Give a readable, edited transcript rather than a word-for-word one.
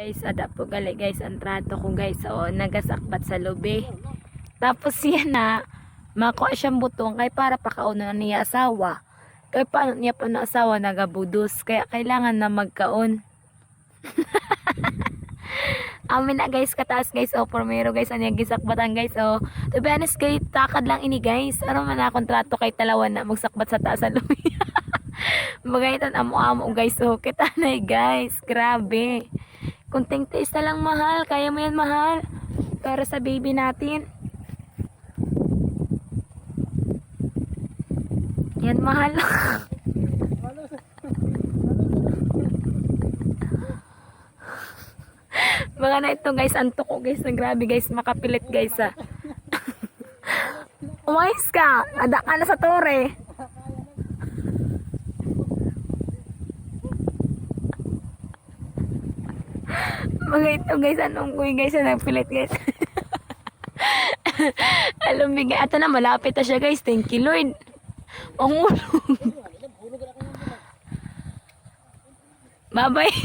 Guys, ada po gali guys ang trato ko guys. So, nagasakbat sa lobe. Tapos siya na makuha siyang butong kay para pakauna na niya asawa. Kaya paano niya pa na asawa nagabudos. Kaya kailangan na magkaon. Amin na guys, kataas guys. O, formero guys, ano yung gisakbatan guys. O, to be honest kay takad lang ini guys. Ano man na kontrato kay talawan na magsakbat sa taas sa lobe. Magaitan amo-amo guys. O, kita na guys. Grabe. Kunting tiis na lang mahal. Kaya mo yan mahal. Para sa baby natin. Yan mahal. Mga na ito guys. Antok ko guys. Grabe guys. Makapilit guys ah. Umayos ka. Ada ka na sa tore. Mga ito guys, anong kuy guys na nagpilit guys. Alam bigay, ato na malapit na siya guys. Thank you Lord. Ang ulong. Bye bye.